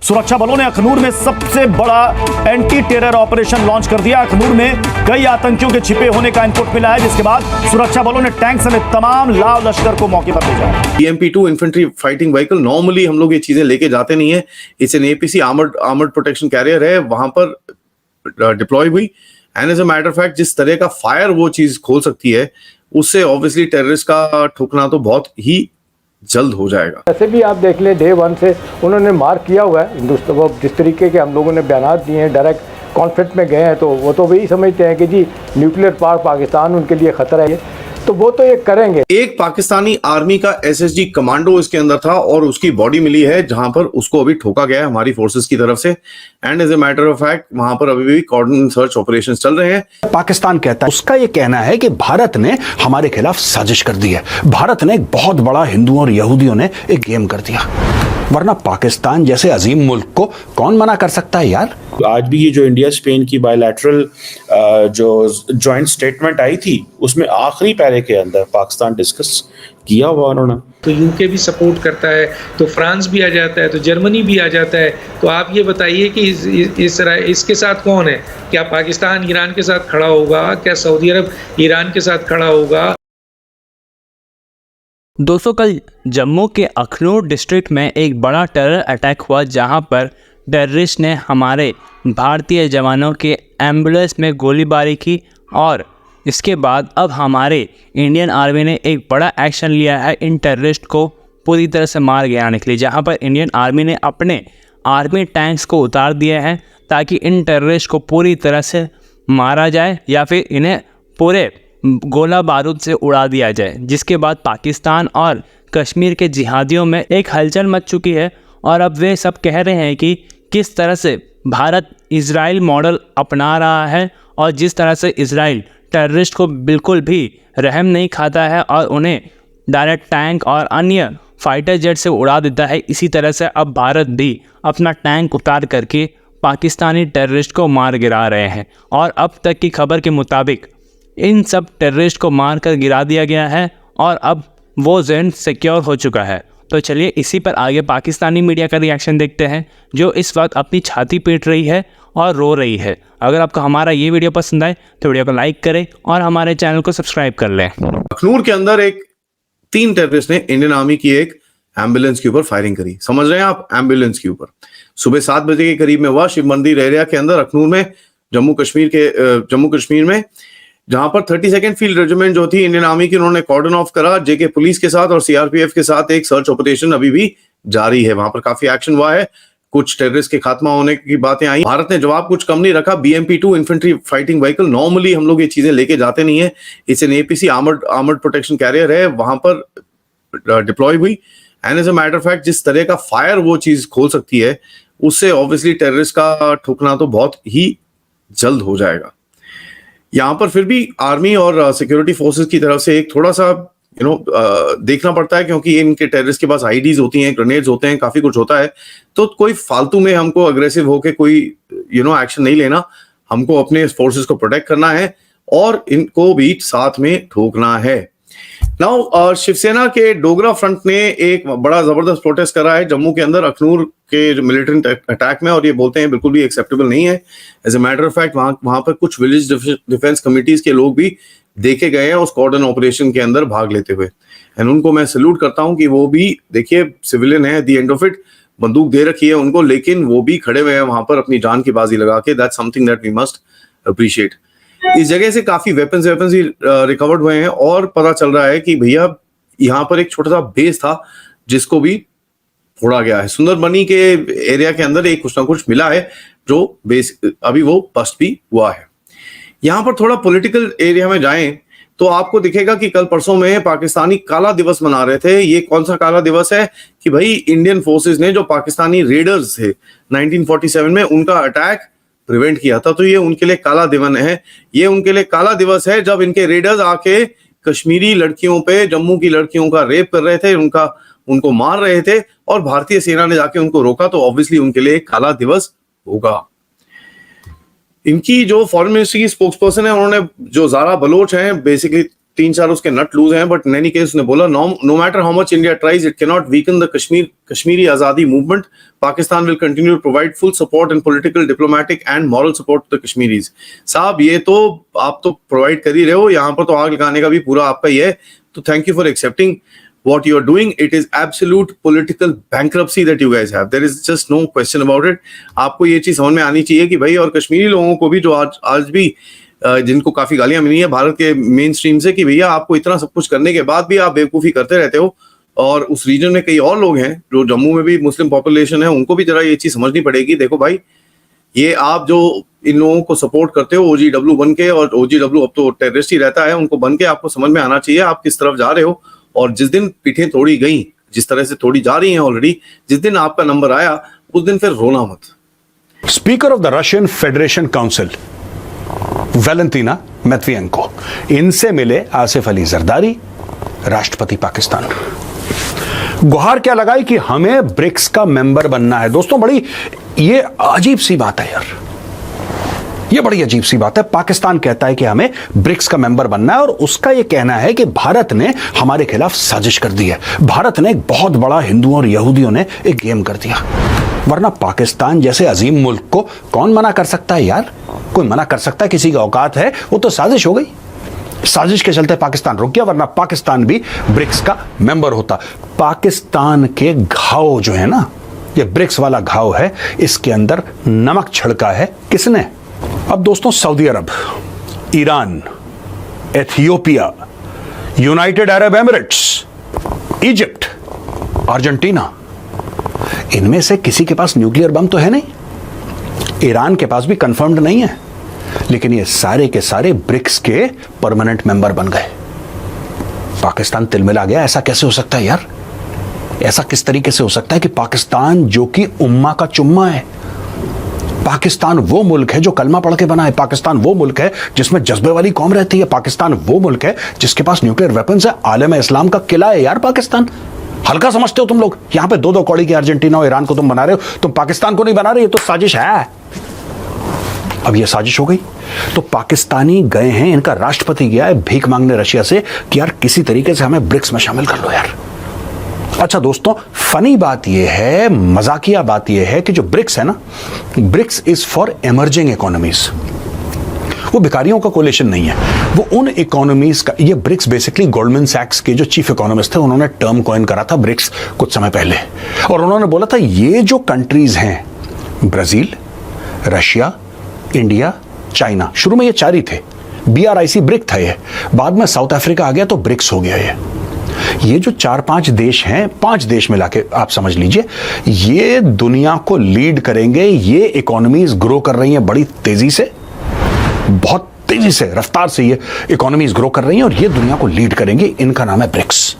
सुरक्षा बलों ने अखनूर में सबसे बड़ा एंटी टेरर ऑपरेशन लॉन्च कर दिया। अखनूर में कई आतंकियों के छिपे होने का इनपुट मिला है, जिसके बाद सुरक्षा बलों ने टैंक समेत तमाम लाव लश्कर को मौके पर भेजा है। BMP-2 infantry fighting vehicle, normally हम लोग ये चीजें लेके जाते नहीं है। It's an APC armoured protection carrier है, वहां पर डिप्लॉय हुई। And as a matter of fact जिस तरह का फायर वो चीज खोल सकती है, उससे ऑब्वियसली टेररिस्ट का ठुकना तो बहुत ही जल्द हो जाएगा। वैसे भी आप देख लें, डे 1 से उन्होंने मार्क किया हुआ है हिंदुस्तान को। जिस तरीके के हम लोगों ने बयान दिए हैं, डायरेक्ट कॉन्फ्लिक्ट में गए हैं, तो वो तो वही समझते हैं कि जी न्यूक्लियर पावर पाकिस्तान उनके लिए खतरा है, तो वो तो ये करेंगे। एक पाकिस्तानी आर्मी का SSG कमांडो इसके अंदर था और उसकी बॉडी मिली है, जहां पर उसको अभी ठोका गया है हमारी फोर्सेस की तरफ से। And as a matter of fact वहां पर अभी भी कॉर्डिनेट सर्च ऑपरेशंस चल रहे हैं। पाकिस्तान कहता है, उसका ये कहना है कि भारत ने हमारे खिलाफ साजिश कर दी है। भारत ने एक बहुत बड़ा हिंदुओं और यहूदियों ने एक गेम कर दिया, वरना पाकिस्तान जैसे अजीम मुल्क को कौन मना कर सकता है यार। आज भी ये जो इंडिया स्पेन की बायलैटरल जो जॉइंट स्टेटमेंट आई थी, उसमें आखिरी पैरे के अंदर पाकिस्तान डिस्कस किया हुआ उन्होंने। तो यूके भी सपोर्ट करता है, तो फ्रांस भी आ जाता है, तो जर्मनी भी आ जाता है। तो आप ये बताइए कि इसके साथ कौन है? क्या पाकिस्तान ईरान के साथ खड़ा होगा? क्या सऊदी अरब ईरान के साथ खड़ा होगा? दोस्तों, कल जम्मू के अखनूर डिस्ट्रिक्ट में एक बड़ा टेरर अटैक हुआ, जहां पर टेररिस्ट ने हमारे भारतीय जवानों के एम्बुलेंस में गोलीबारी की और इसके बाद अब हमारे इंडियन आर्मी ने एक बड़ा एक्शन लिया है इन टेररिस्ट को पूरी तरह से मार गिराने के लिए, जहां पर इंडियन आर्मी ने अपने आर्मी टैंक्स को उतार दिया है ताकि इन टेररिस्ट को पूरी तरह से मारा जाए या फिर इन्हें पूरे गोला बारूद से उड़ा दिया जाए। जिसके बाद पाकिस्तान और कश्मीर के जिहादियों में एक हलचल मच चुकी है और अब वे सब कह रहे हैं कि किस तरह से भारत इजराइल मॉडल अपना रहा है और जिस तरह से इजराइल टेररिस्ट को बिल्कुल भी रहम नहीं खाता है और उन्हें डायरेक्ट टैंक और अन्य फाइटर जेट से उड़ा देता है, इसी तरह से अब भारत भी अपना टैंक उतार करके पाकिस्तानी टेररिस्ट को मार गिरा रहे हैं। और अब तक की खबर के मुताबिक इन सब टेररिस्ट को मार कर गिरा दिया गया है और अब वो जोन सिक्योर हो चुका है। तो चलिए इसी पर आगे पाकिस्तानी मीडिया का रिएक्शन देखते हैं, जो इस वक्त अपनी छाती पीट रही है और रो रही है। अगर आपको हमारा ये वीडियो पसंद आए तो वीडियो को लाइक करें और हमारे चैनल को सब्सक्राइब कर लें। अखनूर के अंदर 3 टेररिस्ट ने इंडियन आर्मी की एक एम्बुलेंस के ऊपर फायरिंग करी। समझ रहे हैं आप, एम्बुलेंस के ऊपर। सुबह 7 बजे के करीब में हुआ, शिव मंदिर एरिया के अंदर अखनूर में, जम्मू कश्मीर में, जहां पर 32nd फील्ड रेजिमेंट जो थी इंडियन आर्मी की, उन्होंने कॉर्डन ऑफ करा। जेके पुलिस के साथ और CRPF के साथ एक सर्च ऑपरेशन अभी भी जारी है। वहां पर काफी एक्शन हुआ है, कुछ टेररिस्ट के खात्मा होने की बातें आई। भारत ने जवाब कुछ कम नहीं रखा। BMP-2 infantry fighting vehicle, normally हम लोग ये चीजें लेके जाते नहीं है। It's an APC armoured protection carrier है, वहां पर डिप्लॉय हुई। And as a matter of fact जिस तरह का फायर वो चीज खोल सकती है, उससे ऑब्वियसली टेररिस्ट का ठुकना तो बहुत ही जल्द हो जाएगा। यहाँ पर फिर भी आर्मी और सिक्योरिटी फोर्सेस की तरफ से एक थोड़ा सा देखना पड़ता है, क्योंकि इनके टेररिस्ट के पास IEDs होती हैं, ग्रेनेड्स होते हैं, काफी कुछ होता है। तो कोई फालतू में हमको अग्रेसिव होके कोई एक्शन नहीं लेना। हमको अपने फोर्सेस को प्रोटेक्ट करना है और इनको भी साथ में ठोकना है। नाउ शिवसेना के डोगरा फ्रंट ने एक बड़ा जबरदस्त प्रोटेस्ट करा है जम्मू के अंदर अखनूर के मिलिटेंट अटैक में, और ये बोलते हैं बिल्कुल भी एक्सेप्टेबल नहीं है। As a matter of fact वहां पर कुछ विलेज डिफेंस कमिटीज के लोग भी देखे गए हैं उस कॉर्डन ऑपरेशन के अंदर भाग लेते हुए। एंड उनको मैं सैल्यूट करता हूं कि वो भी, देखिए, सिविलियन है, दी एंड ऑफ इट, बंदूक दे रखी है उनको, लेकिन वो भी खड़े हुए हैं वहां पर अपनी जान की बाजी लगा के। That's something that we must appreciate. इस जगह से काफी वेपन्स भी रिकवर्ड हुए हैं और पता चल रहा है कि भैया यहाँ पर एक छोटा सा बेस था जिसको भी फोड़ा गया है। सुंदरबनी के एरिया के अंदर एक कुछ ना कुछ मिला है, जो बेस अभी वो बस्ट भी हुआ है। यहाँ पर थोड़ा पॉलिटिकल एरिया में जाएं तो आपको दिखेगा कि कल परसों में पाकिस्तानी काला दिवस मना रहे थे। ये कौन सा काला दिवस है कि भाई इंडियन फोर्सेस ने जो पाकिस्तानी रेडर्स थे 1947 में, उनका अटैक प्रिवेंट किया था। तो ये उनके लिए काला दिन है। ये उनके लिए काला दिवस है जब इनके रेडर्स आके कश्मीरी लड़कियों पे, जम्मू की लड़कियों का रेप कर रहे थे, उनको मार रहे थे, और भारतीय सेना ने जाके उनको रोका। तो ऑब्वियसली उनके लिए काला दिवस होगा। इनकी जो फॉरेन मिनिस्ट्री की स्पोक्सपर्सन है, उन्होंने, जो ज़ारा बलोच हैं, बेसिकली 3-4 उसके नट लूज हैं, बट इन एनी केस उसने बोला no matter how much India tries it can not weaken the Kashmiri आजादी movement. Pakistan will continue to provide full support and political, diplomatic and moral support to the Kashmiris. साहब ये तो आप तो provide कर ही रहे हो, यहाँ पर तो आग लगाने का भी पूरा आपका ही है. तो thank you for accepting what you are doing. It is absolute political bankruptcy that you guys have. There is just no question about it. आपको ये चीज समझ में आनी चाहिए कि भाई, और कश्मीरी लोगों को भी जो आज भी जिनको काफी गालियां मिली है भारत के मेन स्ट्रीम से कि भैया आपको इतना सब कुछ करने के बाद भी आप बेवकूफी करते रहते हो. और उस रीजन में कई और लोग हैं जो जम्मू में भी मुस्लिम पॉपुलेशन है, उनको भी जरा ये चीज समझनी पड़ेगी. देखो भाई, ये आप जो इन लोगों को सपोर्ट करते हो OGW बन के, और OGW अब तो टेररिस्ट ही रहता है, उनको बन के आपको समझ में आना चाहिए आप किस तरफ जा रहे हो. और जिस दिन पीठें तोड़ी गई, जिस तरह से तोड़ी जा रही हैं ऑलरेडी, जिस दिन आपका नंबर आया उस दिन फिर रोना मत. Speaker of the Russian Federation Council Valentina Matviyenko, इनसे मिले आसिफ अली जरदारी, राष्ट्रपति पाकिस्तान. गुहार क्या लगाई कि हमें ब्रिक्स का मेंबर बनना है. दोस्तों, बड़ी ये अजीब सी बात है यार, ये बड़ी अजीब सी बात है. पाकिस्तान कहता है कि हमें ब्रिक्स का मेंबर बनना है, और उसका यह कहना है कि भारत ने हमारे खिलाफ साजिश कर दी है. भारत ने एक बहुत बड़ा हिंदुओं और यहूदियों ने एक गेम कर दिया. वरना पाकिस्तान जैसे अजीम मुल्क को कौन मना कर सकता है यार? कोई मना कर सकता है? किसी की औकात है? वो तो साजिश हो गई. साजिश के चलते पाकिस्तान रुक गया, वरना पाकिस्तान भी ब्रिक्स का मेंबर होता. पाकिस्तान के घाव जो है ना, ये ब्रिक्स वाला घाव है, इसके अंदर नमक छिड़का है किसने? अब दोस्तों, Saudi Arab, Iran, Ethiopia, United Arab Emirates, Egypt, Argentina, इनमें से किसी के पास न्यूक्लियर बम तो है नहीं. ईरान के पास भी कंफर्म्ड नहीं है, लेकिन ये सारे के सारे ब्रिक्स के परमानेंट मेंबर बन गए. पाकिस्तान तिलमिला गया. ऐसा कैसे हो सकता है यार? ऐसा किस तरीके से हो सकता है कि पाकिस्तान जो कि उम्मा का चुम्मा है, पाकिस्तान वो मुल्क है जो कलमा पढ़ के बना है, पाकिस्तान वो मुल्क है जिसमें जज्बे वाली कौम रहती है, पाकिस्तान वो मुल्क है जिसके पास न्यूक्लियर वेपन्स है, आलम इस्लाम का किला है यार पाकिस्तान. हल्का समझते हो तुम लोग? यहां पे 2-2 कौड़ी के अर्जेंटीना और ईरान को तुम बना रहे हो, तुम पाकिस्तान को नहीं बना रहे. ये तो साजिश है. अब ये साजिश हो गई तो पाकिस्तानी गए हैं, इनका राष्ट्रपति गया है भीख मांगने रशिया से कि यार किसी तरीके से हमें ब्रिक्स में शामिल कर लो यार. अच्छा दोस्तों, फनी बात यह है, मजाकिया बात यह है कि जो ब्रिक्स है ना, BRICS is for emerging economies. वो भिखारियों का कोलिशन नहीं है, वो उन इकोनॉमीज का. ये ब्रिक्स बेसिकली गोल्डमैन सैक्स के जो चीफ इकोनॉमिस्ट थे, उन्होंने टर्म कॉइन करा था ब्रिक्स कुछ समय पहले, और उन्होंने बोला था ये जो कंट्रीज हैं, ब्राजील, रशिया, इंडिया, चाइना, शुरू में ये 4 ही थे, BRIC ब्रिक था ये, बाद में साउथ अफ्रीका आ गया तो ब्रिक्स हो गया ये जो 4-5 देश हैं, 5 देश मिला के आप समझ लीजिए, ये दुनिया को लीड करेंगे. ये इकोनॉमीज ग्रो कर रही हैं बड़ी तेजी से, बहुत तेजी से, रफ्तार से ये इकोनॉमीज ग्रो कर रही हैं, और ये दुनिया को लीड करेंगे. इनका नाम है ब्रिक्स.